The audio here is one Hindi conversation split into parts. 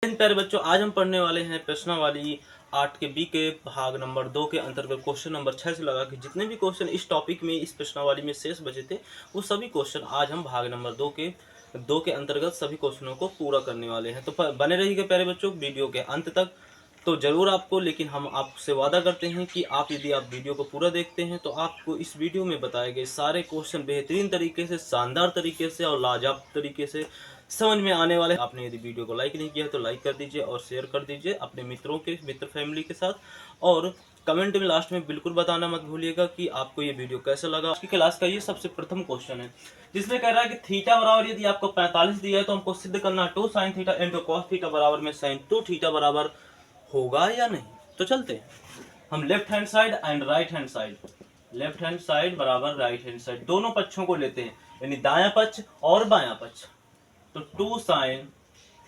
प्यारे बच्चों, आज हम पढ़ने वाले हैं प्रश्नावली 8 के बी के भाग नंबर 2 के अंतर्गत क्वेश्चन नंबर 6 से लगा के जितने भी क्वेश्चन इस टॉपिक में इस प्रश्नावली में शेष बचे थे वो सभी क्वेश्चन आज हम भाग नंबर 2 के अंतर्गत सभी क्वेश्चनों को पूरा करने वाले हैं। तो बने रहिएगा प्यारे बच्चों वीडियो के अंत तक। तो जरूर आपको, लेकिन हम आपसे वादा करते हैं कि यदि आप वीडियो को पूरा देखते हैं तो आपको इस वीडियो में बताए गए सारे क्वेश्चन बेहतरीन तरीके से, शानदार तरीके से और लाजवाब तरीके से समझ में आने वाले। आपने यदि वीडियो को लाइक नहीं किया है तो लाइक कर दीजिए और शेयर कर दीजिए अपने मित्र फैमिली के साथ। और कमेंट में लास्ट में बिल्कुल बताना मत भूलिएगा कि आपको ये वीडियो कैसा लगा। आज की क्लास का ये सबसे प्रथम क्वेश्चन है जिसमें कह रहा है कि थीटा बराबर यदि आपको 45 दिया है तो हमको सिद्ध करना है 2 sin theta into cos theta बराबर में sin 2 थीटा बराबर होगा या नहीं। तो चलते हैं हम left hand side and right hand side, left hand side बराबर राइट हैंड साइड, दोनों पक्षों को लेते हैं यानी दायां पक्ष और बायां पक्ष। तो 2 sin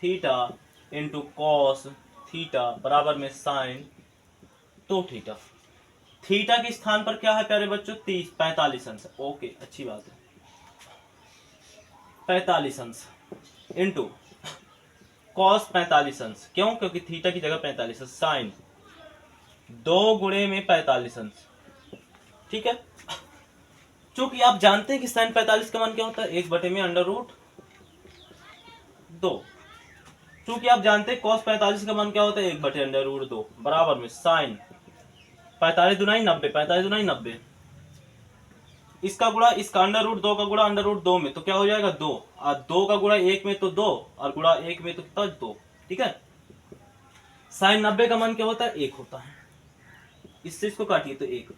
theta into cos theta बराबर में sin 2 थीटा। थीटा के स्थान पर क्या है प्यारे बच्चों? 45 अंश। ओके, अच्छी बात है। 45 अंश इंटू कॉस 45 अंश। क्यों? क्योंकि थीटा की जगह 45 है। साइन 2 गुणे में 45 अंश। ठीक है, चूंकि आप जानते हैं कि साइन 45 का मान क्या होता है? 1 बटे में अंडर रूट 2। चूंकि आप जानते हैं कॉस 45 का मान क्या होता है? 1 बटे अंडर रूट 2 बराबर में साइन 45 दुनाई 90, 45 दुनाई 90, इसका गुणा इसका अंडर रूट 2 का गुणा अंडर रूट 2 में, तो क्या हो जाएगा 2, और 2 का गुणा 1 में तो 2 और गुणा 1 में तो कितना 2। ठीक है, साइन 90 का मान क्या होता है? 1 होता है। इससे इसको काटिए तो 1।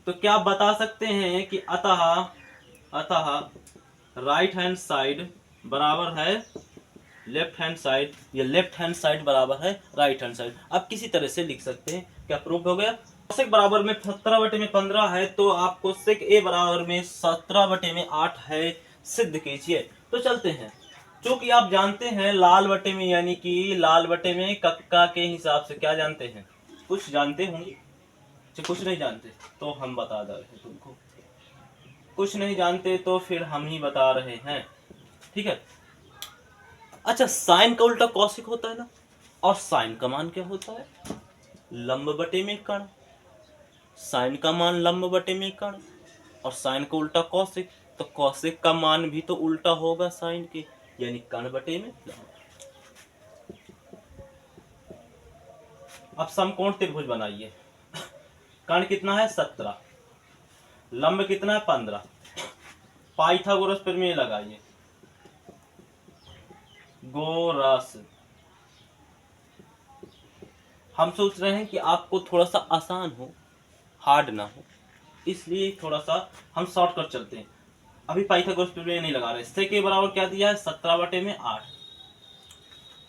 तो क्या आप बता सकते हैं कि अतः राइट हैंड साइड बराबर है लेफ्ट हैंड साइड, या लेफ्ट हैंड साइड बराबर है राइट हैंड साइड। आप किसी तरह से लिख सकते हैं। क्या प्रूफ हो गया? कोसेक बराबर में 17 बटे में 15 है तो आप कोसेक ए बराबर में 17 बटे में 8 है, सिद्ध कीजिए। तो चलते हैं, क्योंकि आप जानते हैं लाल बटे में, यानी कि लाल बटे में कक्का के हिसाब से क्या जानते हैं? कुछ जानते होंगे, कुछ नहीं जानते तो हम बता रहे हैं तुमको, कुछ नहीं जानते तो फिर हम ही बता रहे हैं। ठीक है, अच्छा, साइन का उल्टा कौशिक होता है ना, और साइन का मान क्या होता है? लंब बटे में कर्ण। साइन का मान लंब बटे में कर्ण और साइन का उल्टा कौशिक, तो कौशिक का मान भी तो उल्टा होगा साइन के, यानी कर्ण बटे में लंब। अब समकोण त्रिभुज बनाइए। कर्ण कितना है? 17, लंब कितना है? 15। पाइथागोरस प्रमेय लगाइए। गोरस, हम सोच रहे हैं कि आपको थोड़ा सा आसान हो, हार्ड ना हो, इसलिए थोड़ा सा हम शॉर्टकट चलते हैं। अभी पाइथागोरस प्रमेय नहीं लगा रहे। सेक के बराबर क्या दिया है? 17 बटे में 8।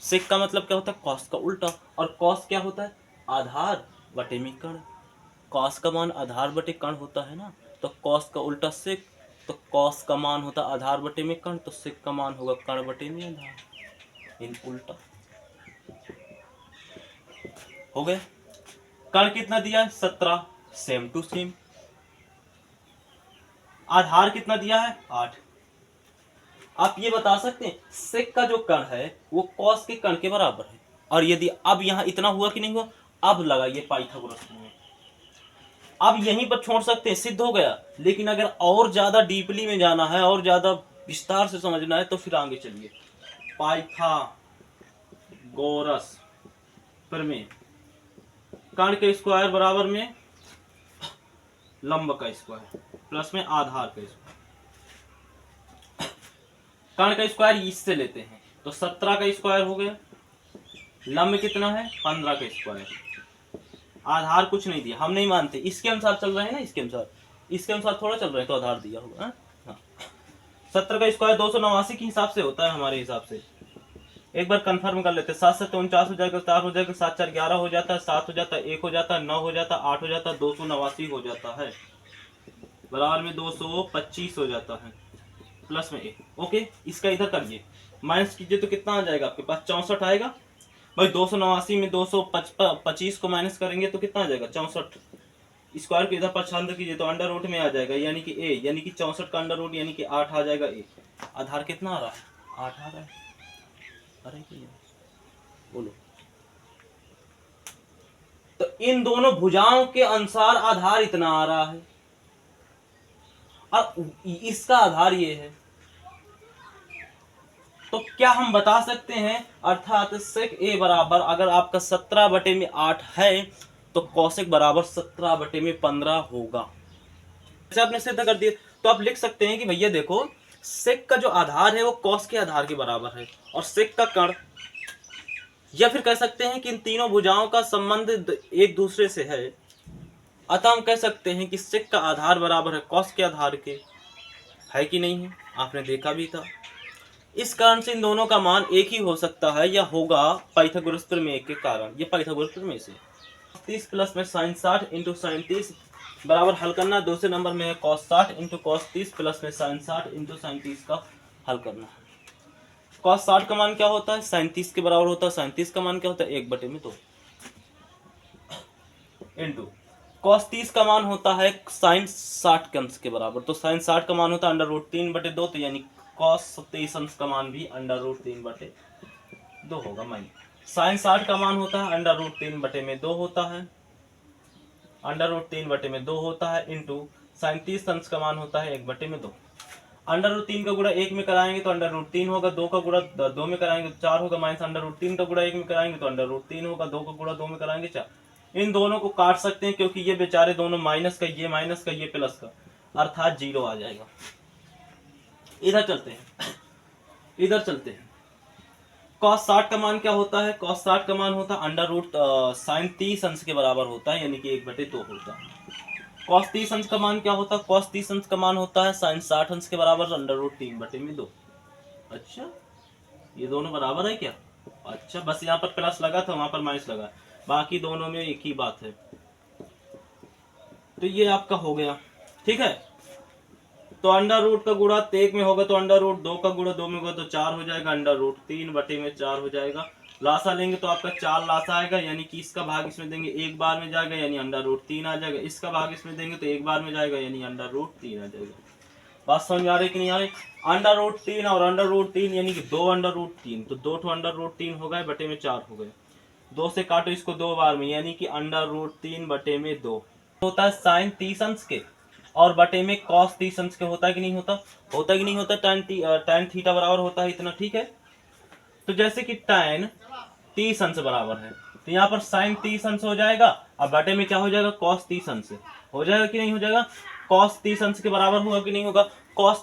सेक का मतलब क्या होता है? कॉस का उल्टा, और कॉस क्या होता है? आधार बटे में कर्ण। कॉस का मान आधार बटे कर्ण होता है ना, तो कॉस का उल्टा सेक, तो कॉस का मान होता है आधार बटे में कर्ण, तो सेक का मान होगा कर्ण बटे में आधार, इन उल्टा हो गए। कर्ण कितना दिया है? 17, सेम टू सेम। आधार कितना दिया है? 8। आप ये बता सकते हैं सेक का जो कर्ण है वो कॉस के कर्ण के बराबर है। और यदि अब यहां इतना हुआ कि नहीं हुआ, अब लगाइए पाइथागोरस प्रमेय। अब यहीं पर छोड़ सकते हैं, सिद्ध हो गया। लेकिन अगर और ज्यादा डीपली में जाना है और ज्यादा विस्तार से समझना है तो फिर आगे चलिए। पाइथागोरस प्रमेय, कर्ण के स्क्वायर बराबर में लंब का स्क्वायर प्लस में आधार का स्क्वायर। कर्ण का स्क्वायर इससे लेते हैं तो 17 का स्क्वायर हो गया, लंब कितना है? 15 का स्क्वायर, आधार कुछ नहीं दिया, हम नहीं मानते, इसके अनुसार चल रहे हैं ना, इसके अनुसार थोड़ा चल रहे हैं तो आधार दिया होगा। हाँ, 17 का स्क्वायर 289 के हिसाब से होता है हमारे हिसाब से। एक बार कंफर्म कर लेते हैं। 7 7 49 हो जाएगा, 4 हो जाएगा, 7 4 11 हो जाता है, 7 हो जाता है, 1 हो जाता है, 9 हो जाता है, 8 हो जाता है, 289 हो जाता है, बराबर में 225 हो जाता है, प्लस में 1। ओके, इसका इधर करिए, माइनस कीजिए तो कितना आ जाएगा आपके पास? 64 आएगा। भाई 289 में 225 को माइनस करेंगे तो कितना आ जाएगा? 64। स्क्वायर को इधर पछाड़ कीजिए तो अंडर रूट में आ जाएगा, यानी कि ए, यानी कि 64 का अंडर रूट यानी कि 8 आ जाएगा ए। आधार कितना आ रहा है? 8 आ रहा है। अरे बोलो। तो इन दोनों भुजाओं के अनुसार आधार इतना आ रहा है और इसका आधार ये है। तो क्या हम बता सकते हैं, अर्थात सेक ए बराबर, अगर आपका 17/8 है तो कौशिक बराबर 17/15 होगा। जैसे आपने सिद्ध कर दिया तो आप लिख सकते हैं कि भैया देखो, सेक का जो आधार है वो कौस के आधार के बराबर है और सेक का कर्ण, या फिर कह सकते हैं कि इन तीनों भुजाओं का संबंध एक दूसरे से है, अतः हम कह सकते हैं कि सेक का आधार बराबर है कौस के आधार के। है कि नहीं है, आपने देखा भी था। इस कारण से इन दोनों का मान एक ही हो सकता है या होगा पाइथागोरस प्रमेय के कारण। ये पाइथागोरस प्रमेय से 30 प्लस में sin 60 इंटू साइन 30 बराबर हल करना। दूसरे नंबर में है cos 60 इंटू cos 30 प्लस में sin 60 इंटू साइन 30 का हल करना है। cos 60 का मान क्या होता है, sin 30 के बराबर होता है। sin 30 का मान क्या होता है, 1/2 इंटू cos 30 का मान होता है sin 60 के अंश के बराबर। तो sin 60 का मान होता है √3/2, तो यानी cos 30 अंश का मान भी √3/2 होगा। माइनस sin 60 का मान होता है √3/2 होता है, √3/2 होता है, इंटू sin 30 अंश का मान होता है 1/2। √3 का गुणा 1 में कराएंगे तो √3 होगा, 2 का गुणा 2 में कराएंगे तो 4 होगा, माइनस √3 का गुणा 1 में कराएंगे तो √3 होगा, 2 का गुणा 2 में कराएंगे 4। इन दोनों को काट सकते हैं क्योंकि ये बेचारे दोनों माइनस का ये प्लस का, अर्थात 0 आ जाएगा। इधर चलते हैं। cos 60 का मान क्या होता है, cos 60 का मान होता है sin 30 अंश के बराबर होता है, यानी कि 1/2 होता है। cos 30 अंश का मान क्या होता है, cos 30 अंश का मान होता है sin 60 अंश के बराबर √3/2। अच्छा, ये दोनों बराबर है क्या? अच्छा, बस यहाँ पर प्लस लगा था, वहां पर माइनस लगा, बाकी दोनों में एक ही बात है। तो ये आपका हो गया, ठीक है। तो √ का गुणा 1 में होगा तो √2 का गुणा 2 में होगा तो 4 हो जाएगा, √3/4 हो जाएगा। लासा लेंगे तो आपका 4 लासा आएगा, यानी कि इसका भाग इसमें देंगे एक बार में जाएगा, यानी √3 आ जाएगा। इसका भाग इसमें देंगे तो एक बार में जाएगा, यानी √3 आ जाएगा। बात समझ आ रही कि नहीं आ रही? √3 और √3 यानी कि 2 √3, तो 2 √3 हो गए, बटे में 4 हो गए। 2 से काटो इसको 2 बार में, यानी कि √3/2 होता है साइन 30 अंश के, और बटे में cos 30 अंश के होता है कि नहीं होता? होता कि नहीं होता? tan थीटा बराबर होता है इतना, ठीक है। तो जैसे कि tan 30 अंश बराबर है, तो यहाँ पर sin 30 अंश हो जाएगा, अब बटे में क्या हो जाएगा, cos 30 अंश हो जाएगा कि नहीं हो जाएगा? cos 30 अंश के बराबर होगा कि नहीं होगा?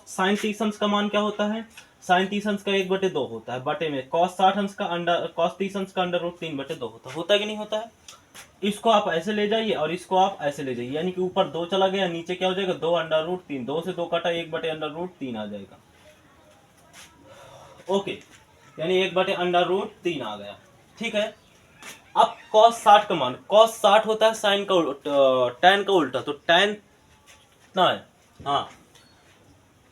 sin 30 अंश का मान क्या होता है? sin 30 अंश का 1/2 होता है, बटे में cos 30 अंश का √3/2 होता है कि नहीं होता है? इसको आप ऐसे ले जाइए और इसको आप ऐसे ले जाइए, यानी कि ऊपर 2 चला गया, नीचे क्या हो जाएगा, 2 √3, 2 से 2 काटा 1/√3 आ जाएगा। ओके, यानी 1/√3 आ गया, ठीक है। अब cos 60 का मान, cos 60 होता है sin का tan का उल्टा, तो tan कितना है, हाँ,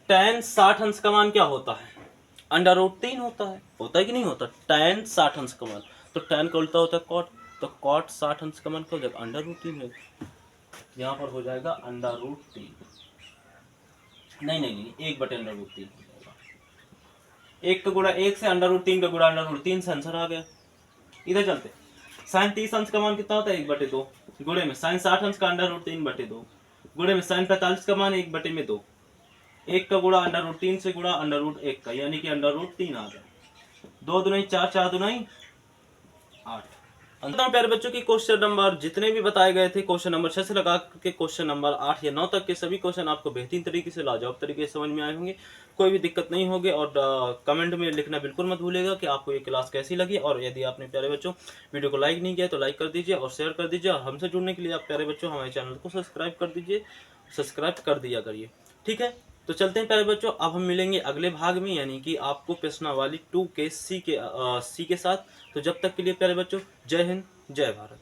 tan 60 अंश का मान क्या होता है, √3 होता है कि नहीं होता? tan 60 अंश का मान, तो tan का उल्टा होता है cot, तो cot 60 अंश का मान क्या हो जाएगा, √3 है। यहाँ पर हो जाएगा √3, नहीं 1/√3 हो जाएगा। 1 का गुणा 1 से, √3 का गुणा √3 से, आंसर आ गया। इधर चलते, sin 30 अंश का मान कितना होता है, 1/2, गुणे में sin 60 अंश का √3/2, गुणे में sin 45 का मान 1/2, 1 का गुणा √3 से गुणा √1 का, यानी कि √3 आ गया। 2 दूनी 4, 4 दूनी 8। अंतर प्यारे बच्चों की क्वेश्चन नंबर जितने भी बताए गए थे, क्वेश्चन नंबर 6 से लगा के क्वेश्चन नंबर 8 या 9 तक के सभी क्वेश्चन आपको बेहतरीन तरीके से, लाजवाब तरीके से समझ में आए होंगे, कोई भी दिक्कत नहीं होगी। और कमेंट में लिखना बिल्कुल मत भूलिएगा कि आपको ये क्लास कैसी लगी, और यदि आपने प्यारे बच्चों वीडियो को लाइक नहीं किया तो लाइक कर दीजिए और शेयर कर दीजिए। और हमसे जुड़ने के लिए आप प्यारे बच्चों हमारे चैनल को सब्सक्राइब कर दीजिए, सब्सक्राइब कर दिया करिए, ठीक है। तो चलते हैं प्यारे बच्चों, अब हम मिलेंगे अगले भाग में, यानी कि आपको प्रश्नावली 2 के सी के साथ। तो जब तक के लिए प्यारे बच्चों, जय हिंद, जय भारत।